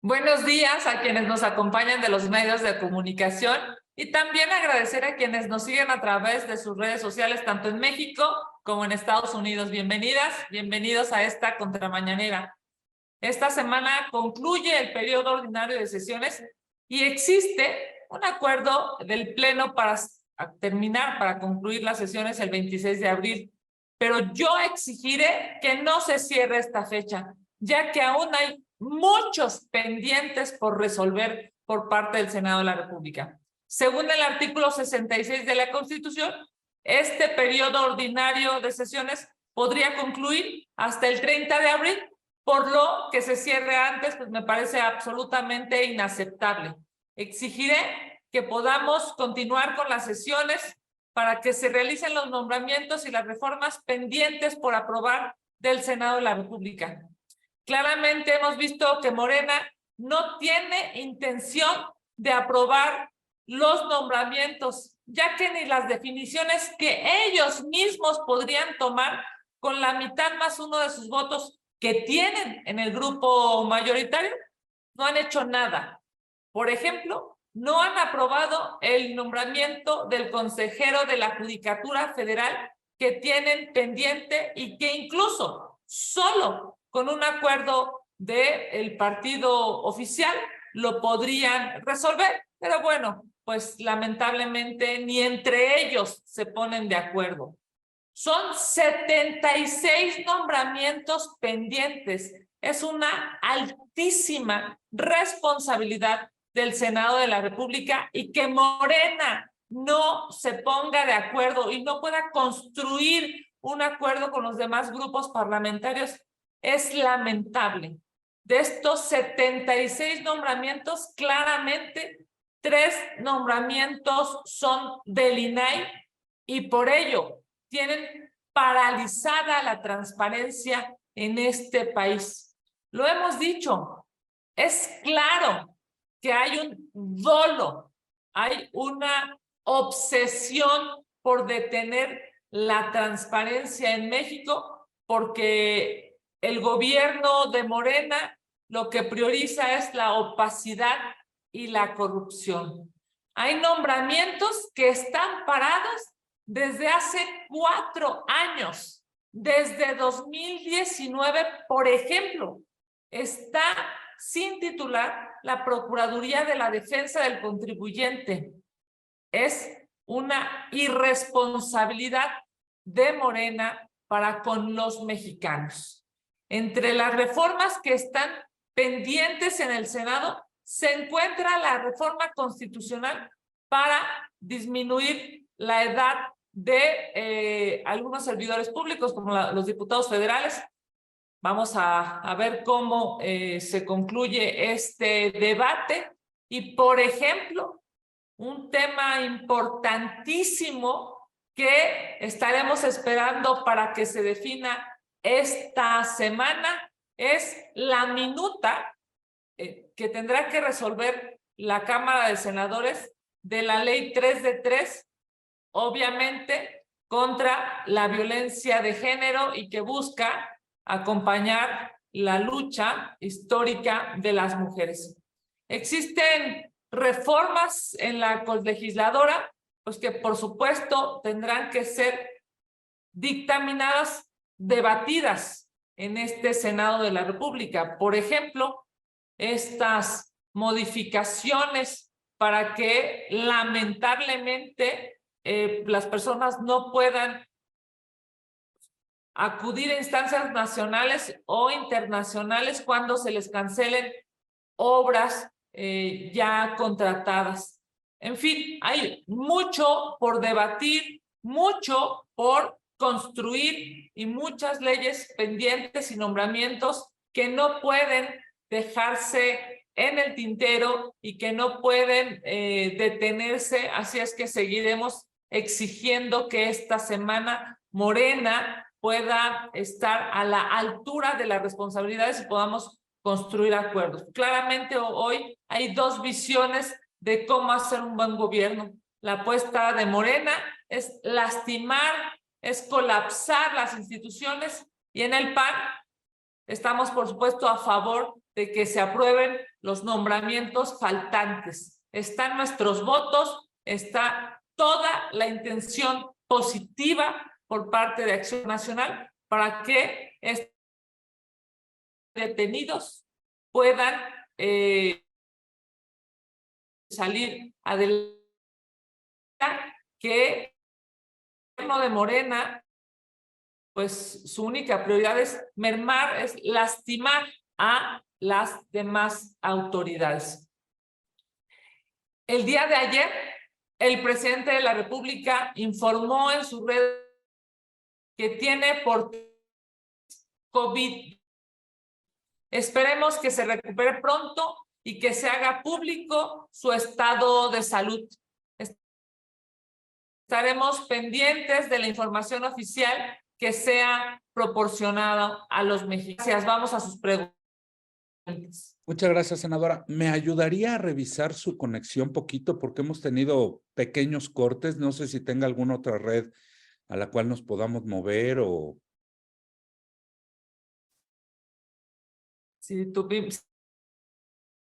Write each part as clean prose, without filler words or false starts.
Buenos días a quienes nos acompañan de los medios de comunicación y también agradecer a quienes nos siguen a través de sus redes sociales, tanto en México como en Estados Unidos. Bienvenidas, bienvenidos a esta contramañanera. Esta semana concluye el periodo ordinario de sesiones y existe un acuerdo del Pleno para concluir las sesiones el 26 de abril. Pero yo exigiré que no se cierre esta fecha, ya que aún hay muchos pendientes por resolver por parte del Senado de la República. Según el artículo 66 de la Constitución, este periodo ordinario de sesiones podría concluir hasta el 30 de abril, por lo que se cierre antes, pues me parece absolutamente inaceptable. Exigiré que podamos continuar con las sesiones para que se realicen los nombramientos y las reformas pendientes por aprobar del Senado de la República. Claramente hemos visto que Morena no tiene intención de aprobar los nombramientos, ya que ni las definiciones que ellos mismos podrían tomar con la mitad más uno de sus votos que tienen en el grupo mayoritario, no han hecho nada. Por ejemplo, no han aprobado el nombramiento del consejero de la Judicatura Federal que tienen pendiente y que incluso solo con un acuerdo del partido oficial lo podrían resolver. Pero bueno, pues lamentablemente ni entre ellos se ponen de acuerdo. Son 76 nombramientos pendientes. Es una altísima responsabilidad del Senado de la República y que Morena no se ponga de acuerdo y no pueda construir un acuerdo con los demás grupos parlamentarios es lamentable. De estos 76 nombramientos, claramente 3 nombramientos son del INAI y por ello tienen paralizada la transparencia en este país. Lo hemos dicho, es claro que hay un dolo, hay una obsesión por detener la transparencia en México, porque el gobierno de Morena lo que prioriza es la opacidad y la corrupción. Hay nombramientos que están parados desde hace 4 años. Desde 2019, por ejemplo, está sin titular la Procuraduría de la Defensa del Contribuyente. Es una irresponsabilidad de Morena para con los mexicanos. Entre las reformas que están pendientes en el Senado se encuentra la reforma constitucional para disminuir la edad de algunos servidores públicos, como los diputados federales. Vamos a ver cómo se concluye este debate. Y, por ejemplo, un tema importantísimo que estaremos esperando para que se defina esta semana es la minuta que tendrá que resolver la Cámara de Senadores de la Ley 3 de 3, obviamente contra la violencia de género y que busca acompañar la lucha histórica de las mujeres. Existen reformas en la legisladora, pues que por supuesto tendrán que ser dictaminadas, debatidas en este Senado de la República. Por ejemplo, estas modificaciones para que lamentablemente las personas no puedan acudir a instancias nacionales o internacionales cuando se les cancelen obras ya contratadas. En fin, hay mucho por debatir, mucho por construir y muchas leyes pendientes y nombramientos que no pueden dejarse en el tintero y que no pueden detenerse. Así es que seguiremos exigiendo que esta semana Morena pueda estar a la altura de las responsabilidades y podamos construir acuerdos. Claramente hoy hay 2 visiones de cómo hacer un buen gobierno. La apuesta de Morena es lastimar, es colapsar las instituciones, y en el PAN estamos, por supuesto, a favor de que se aprueben los nombramientos faltantes. Están nuestros votos, está toda la intención positiva por parte de Acción Nacional para que estos detenidos puedan salir adelante, que el gobierno de Morena, pues su única prioridad es mermar, es lastimar a las demás autoridades. El día de ayer, el presidente de la República informó en su red que tiene por COVID. Esperemos que se recupere pronto y que se haga público su estado de salud. Estaremos pendientes de la información oficial que sea proporcionada a los mexicanos. Vamos a sus preguntas. Muchas gracias, senadora. ¿Me ayudaría a revisar su conexión poquito? Porque hemos tenido pequeños cortes. No sé si tenga alguna otra red a la cual nos podamos mover o... Si tuvimos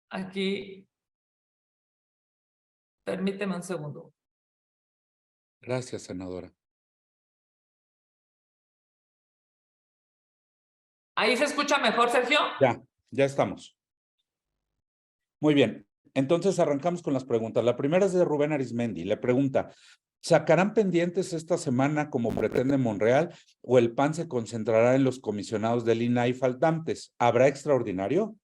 aquí, permíteme un segundo. Gracias, senadora. ¿Ahí se escucha mejor, Sergio? Ya estamos. Muy bien. Entonces arrancamos con las preguntas. La primera es de Rubén Arismendi. Le pregunta, ¿sacarán pendientes esta semana como pretende Monreal o el PAN se concentrará en los comisionados del INAI faltantes? ¿Habrá extraordinario?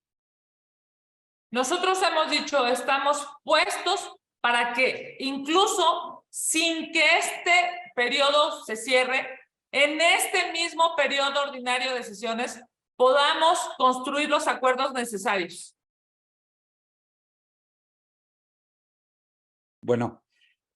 Nosotros hemos dicho, estamos puestos para que incluso sin que este periodo se cierre, en este mismo periodo ordinario de sesiones, podamos construir los acuerdos necesarios. Bueno,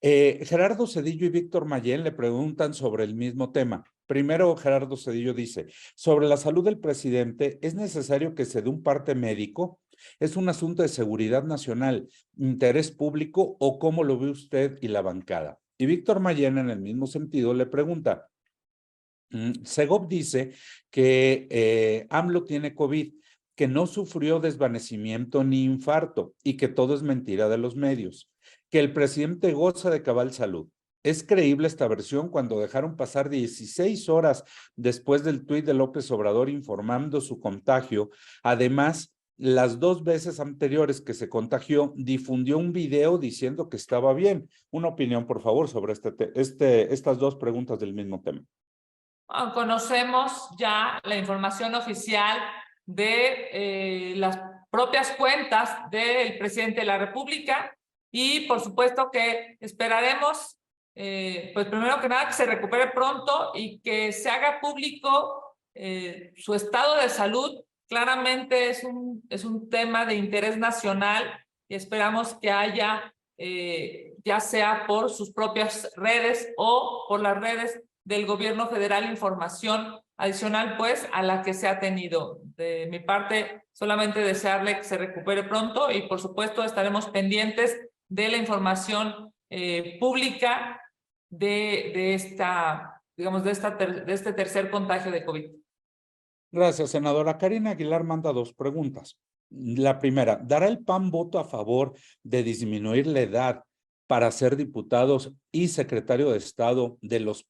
Gerardo Cedillo y Víctor Mayén le preguntan sobre el mismo tema. Primero, Gerardo Cedillo dice, sobre la salud del presidente, ¿es necesario que se dé un parte médico? ¿Es un asunto de seguridad nacional, interés público o cómo lo ve usted y la bancada? Y Víctor Mayén, en el mismo sentido, le pregunta, Segov dice que AMLO tiene COVID, que no sufrió desvanecimiento ni infarto y que todo es mentira de los medios, que el presidente goza de cabal salud. ¿Es creíble esta versión cuando dejaron pasar 16 horas después del tuit de López Obrador informando su contagio? Además, las 2 veces anteriores que se contagió, difundió un video diciendo que estaba bien. Una opinión, por favor, sobre estas 2 preguntas del mismo tema. Conocemos ya la información oficial de las propias cuentas del presidente de la República y por supuesto que esperaremos, pues primero que nada que se recupere pronto y que se haga público su estado de salud. Claramente es un tema de interés nacional y esperamos que haya, ya sea por sus propias redes o por las redes del gobierno federal, información adicional pues a la que se ha tenido. De mi parte, solamente desearle que se recupere pronto y por supuesto estaremos pendientes de la información pública de este tercer contagio de COVID. Gracias, senadora. Karina Aguilar manda 2 preguntas. La primera, ¿dará el PAN voto a favor de disminuir la edad para ser diputados y secretario de Estado de los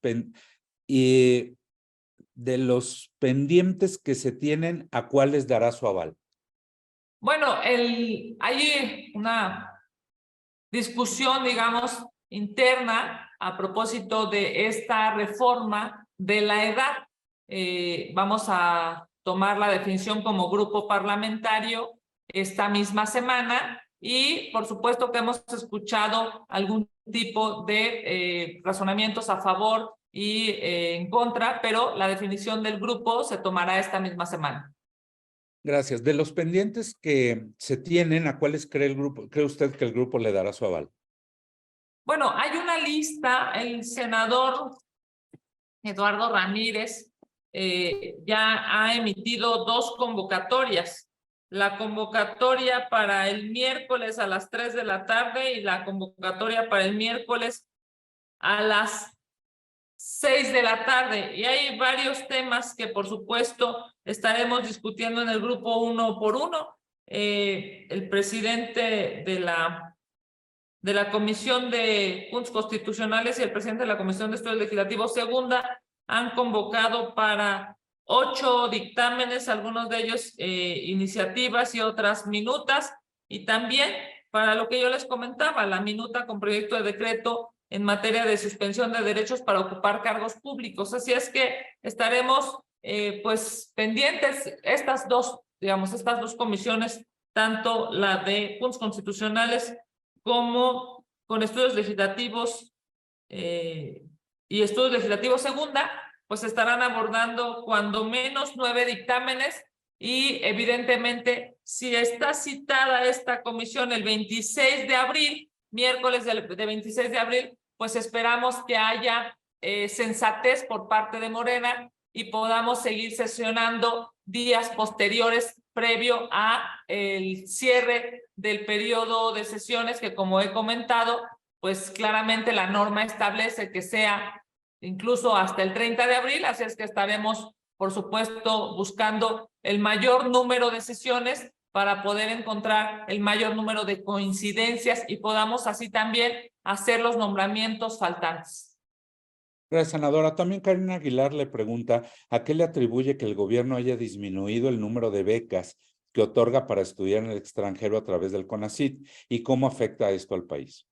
pendientes que se tienen, a cuáles dará su aval? Bueno, hay una discusión, digamos, interna a propósito de esta reforma de la edad. Vamos a tomar la definición como grupo parlamentario esta misma semana y por supuesto que hemos escuchado algún tipo de razonamientos a favor y en contra, pero la definición del grupo se tomará esta misma semana. Gracias. De los pendientes que se tienen, ¿a cuáles cree usted que el grupo le dará su aval? Bueno, hay una lista, el senador Eduardo Ramírez ya ha emitido 2 convocatorias. La convocatoria para el miércoles a las 3 de la tarde y la convocatoria para el miércoles a las 6 de la tarde. Y hay varios temas que por supuesto estaremos discutiendo en el grupo uno por uno. el presidente de la Comisión de Puntos Constitucionales y el presidente de la Comisión de Estudios Legislativos Segunda han convocado para 8 dictámenes, algunos de ellos iniciativas y otras minutas, y también para lo que yo les comentaba, la minuta con proyecto de decreto en materia de suspensión de derechos para ocupar cargos públicos. Así es que estaremos pues pendientes estas dos comisiones, tanto la de puntos constitucionales como con estudios legislativos y estudios legislativos segunda, pues estarán abordando cuando menos 9 dictámenes y evidentemente si está citada esta comisión el 26 de abril, miércoles de 26 de abril, pues esperamos que haya sensatez por parte de Morena y podamos seguir sesionando días posteriores previo a el cierre del periodo de sesiones que, como he comentado, pues claramente la norma establece que sea incluso hasta el 30 de abril, así es que estaremos, por supuesto, buscando el mayor número de sesiones para poder encontrar el mayor número de coincidencias y podamos así también hacer los nombramientos faltantes. Gracias, senadora. También Karina Aguilar le pregunta a qué le atribuye que el gobierno haya disminuido el número de becas que otorga para estudiar en el extranjero a través del CONACYT y cómo afecta esto al país.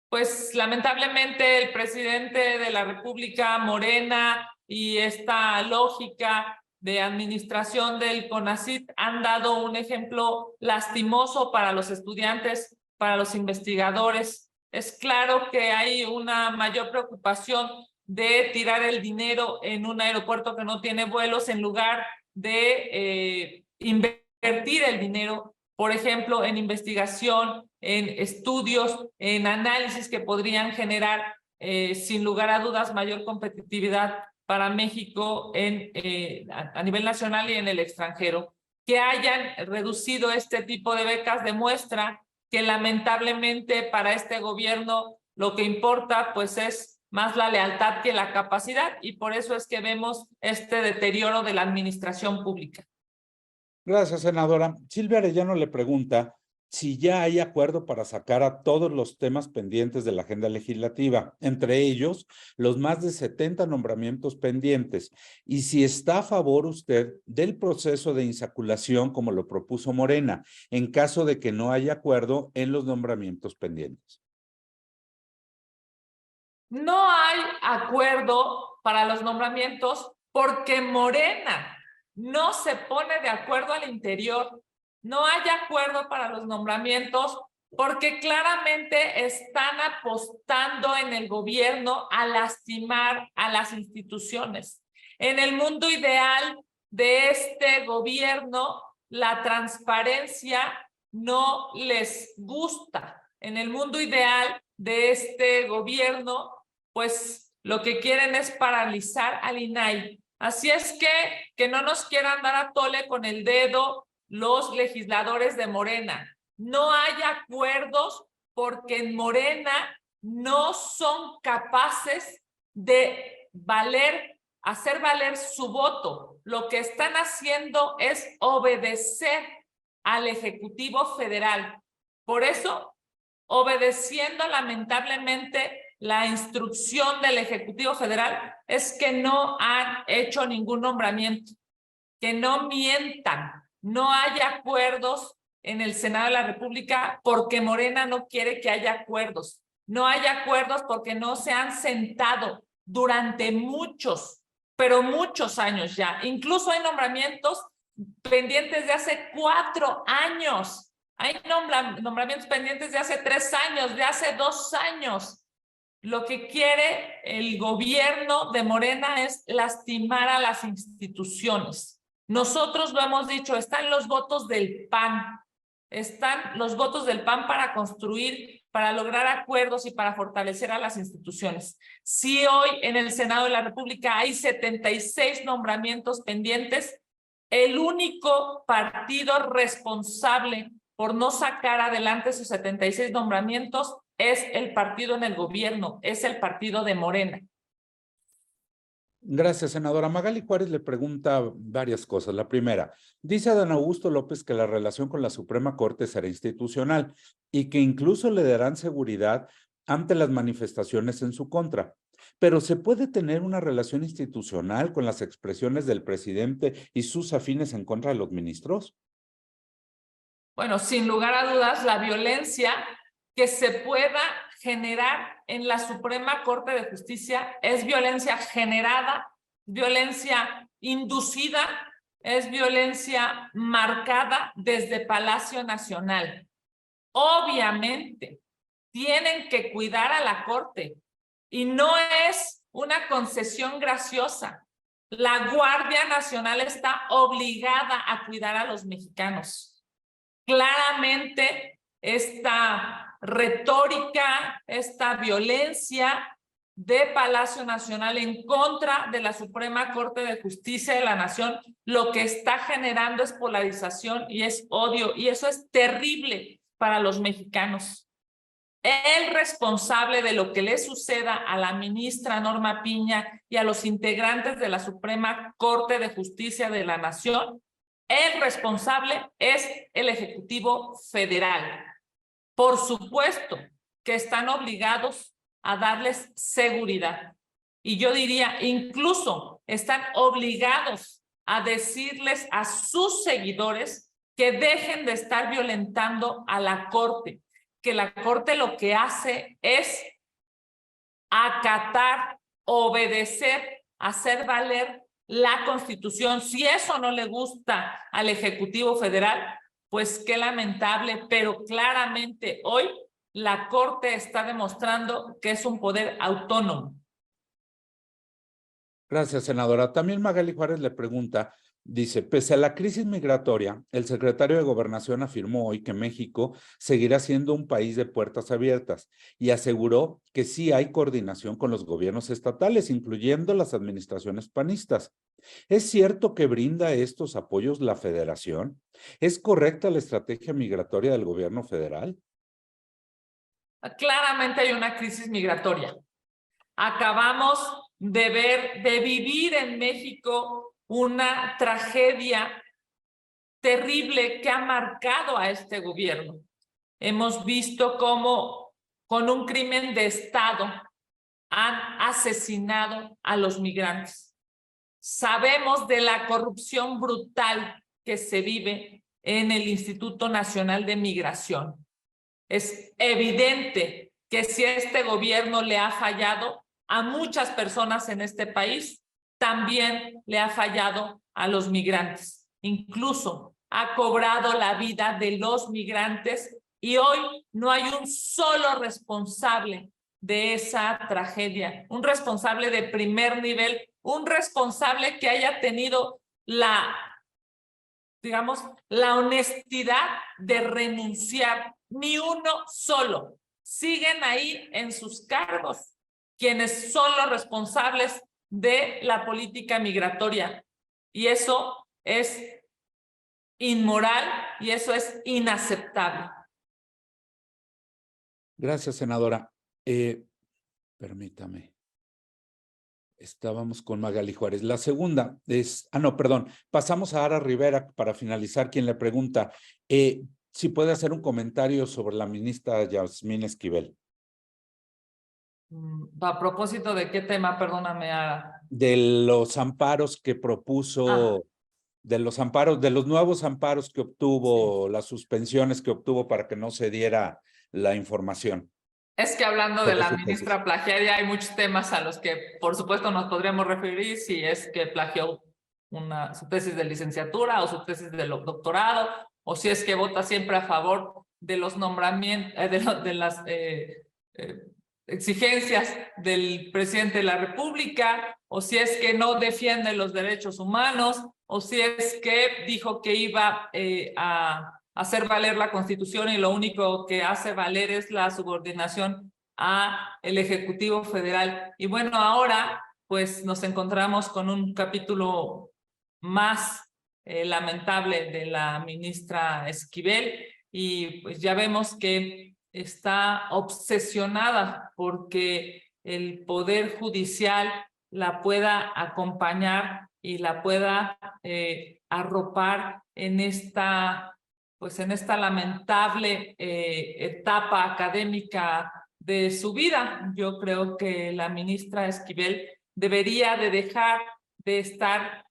Pues lamentablemente el presidente de la República, Morena, y esta lógica de administración del CONACYT han dado un ejemplo lastimoso para los estudiantes, para los investigadores. Es claro que hay una mayor preocupación de tirar el dinero en un aeropuerto que no tiene vuelos en lugar de invertir el dinero, por ejemplo, en investigación, en estudios, en análisis que podrían generar, sin lugar a dudas, mayor competitividad para México a nivel nacional y en el extranjero. Que hayan reducido este tipo de becas demuestra que lamentablemente para este gobierno lo que importa pues es más la lealtad que la capacidad, y por eso es que vemos este deterioro de la administración pública. Gracias, senadora. Silvia Arellano le pregunta si ya hay acuerdo para sacar a todos los temas pendientes de la agenda legislativa, entre ellos los más de 70 nombramientos pendientes, y si está a favor usted del proceso de insaculación como lo propuso Morena, en caso de que no haya acuerdo en los nombramientos pendientes. No hay acuerdo para los nombramientos porque Morena no se pone de acuerdo al interior. No hay acuerdo para los nombramientos porque claramente están apostando en el gobierno a lastimar a las instituciones. En el mundo ideal de este gobierno, la transparencia no les gusta. En el mundo ideal de este gobierno, pues lo que quieren es paralizar al INAI. Así es que no nos quieran dar a tole con el dedo los legisladores de Morena. No hay acuerdos porque en Morena no son capaces de hacer valer su voto. Lo que están haciendo es obedecer al Ejecutivo Federal. Por eso, obedeciendo lamentablemente la instrucción del Ejecutivo Federal, es que no han hecho ningún nombramiento. Que no mientan. No hay acuerdos en el Senado de la República porque Morena no quiere que haya acuerdos. No hay acuerdos porque no se han sentado durante muchos, pero muchos años ya. Incluso hay nombramientos pendientes de hace 4 años. Hay nombramientos pendientes de hace 3 años, de hace 2 años. Lo que quiere el gobierno de Morena es lastimar a las instituciones. Nosotros lo hemos dicho, están los votos del PAN. Están los votos del PAN para construir, para lograr acuerdos y para fortalecer a las instituciones. Si hoy en el Senado de la República hay 76 nombramientos pendientes, el único partido responsable por no sacar adelante esos 76 nombramientos es el partido en el gobierno, es el partido de Morena. Gracias, senadora. Magali Juárez le pregunta varias cosas. La primera, dice Adán Augusto López que la relación con la Suprema Corte será institucional y que incluso le darán seguridad ante las manifestaciones en su contra. Pero ¿se puede tener una relación institucional con las expresiones del presidente y sus afines en contra de los ministros? Bueno, sin lugar a dudas, la violencia que se pueda generar en la Suprema Corte de Justicia es violencia generada, violencia inducida, es violencia marcada desde Palacio Nacional. Obviamente, tienen que cuidar a la Corte y no es una concesión graciosa. La Guardia Nacional está obligada a cuidar a los mexicanos. Claramente, esta retórica, esta violencia de Palacio Nacional en contra de la Suprema Corte de Justicia de la Nación, lo que está generando es polarización y es odio, y eso es terrible para los mexicanos. El responsable de lo que le suceda a la ministra Norma Piña y a los integrantes de la Suprema Corte de Justicia de la Nación, el responsable es el Ejecutivo Federal. Por supuesto que están obligados a darles seguridad. Y yo diría, incluso están obligados a decirles a sus seguidores que dejen de estar violentando a la Corte, que la Corte lo que hace es acatar, obedecer, hacer valer la Constitución. Si eso no le gusta al Ejecutivo Federal, pues qué lamentable, pero claramente hoy la Corte está demostrando que es un poder autónomo. Gracias, senadora. También Magali Juárez le pregunta, dice, pese a la crisis migratoria, el secretario de Gobernación afirmó hoy que México seguirá siendo un país de puertas abiertas y aseguró que sí hay coordinación con los gobiernos estatales, incluyendo las administraciones panistas. ¿Es cierto que brinda estos apoyos la Federación? ¿Es correcta la estrategia migratoria del gobierno federal? Claramente hay una crisis migratoria. Acabamos de vivir en México una tragedia terrible que ha marcado a este gobierno. Hemos visto cómo con un crimen de Estado han asesinado a los migrantes. Sabemos de la corrupción brutal que se vive en el Instituto Nacional de Migración. Es evidente que si este gobierno le ha fallado a muchas personas en este país, también le ha fallado a los migrantes. Incluso ha cobrado la vida de los migrantes y hoy no hay un solo responsable de esa tragedia, un responsable de primer nivel, un responsable que haya tenido la honestidad de renunciar, ni uno solo. Siguen ahí en sus cargos quienes son los responsables de la política migratoria. Y eso es inmoral y eso es inaceptable. Gracias, senadora. Permítame. Estábamos con Magali Juárez. La segunda es, no, perdón, pasamos a Ara Rivera para finalizar, quien le pregunta si puede hacer un comentario sobre la ministra Yasmín Esquivel. A propósito de qué tema, perdóname, Ara. De los amparos que propuso, de los nuevos amparos que obtuvo, las suspensiones que obtuvo para que no se diera la información. Es que hablando de la ministra plagiaria, hay muchos temas a los que, por supuesto, nos podríamos referir si es que plagió su tesis de licenciatura o su tesis de doctorado, o si es que vota siempre a favor de los nombramientos, de las exigencias del presidente de la República, o si es que no defiende los derechos humanos, o si es que dijo que iba a hacer valer la Constitución y lo único que hace valer es la subordinación a el Ejecutivo Federal. Y bueno, ahora pues nos encontramos con un capítulo más lamentable de la ministra Esquivel y pues ya vemos que está obsesionada porque el Poder Judicial la pueda acompañar y la pueda arropar en esta, pues en esta lamentable etapa académica de su vida. Yo creo que la ministra Esquivel debería de dejar de estar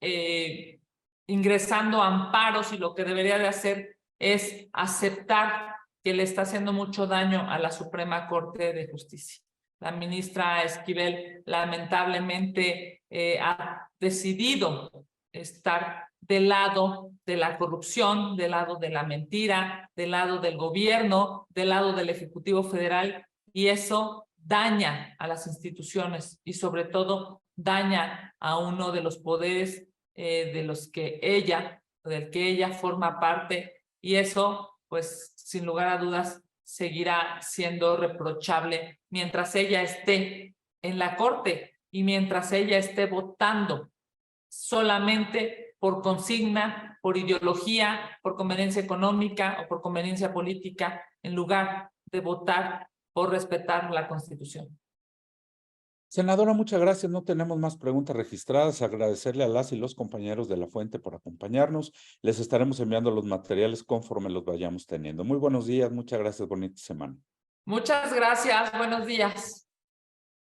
ingresando a amparos y lo que debería de hacer es aceptar que le está haciendo mucho daño a la Suprema Corte de Justicia. La ministra Esquivel lamentablemente ha decidido estar del lado de la corrupción, del lado de la mentira, del lado del gobierno, del lado del Ejecutivo Federal, y eso daña a las instituciones y sobre todo daña a uno de los poderes del que ella forma parte, y eso, pues, sin lugar a dudas, seguirá siendo reprochable mientras ella esté en la Corte y mientras ella esté votando solamente por consigna, por ideología, por conveniencia económica o por conveniencia política, en lugar de votar por respetar la Constitución. Senadora, muchas gracias. No tenemos más preguntas registradas. Agradecerle a las y los compañeros de La Fuente por acompañarnos. Les estaremos enviando los materiales conforme los vayamos teniendo. Muy buenos días. Muchas gracias. Bonita semana. Muchas gracias. Buenos días.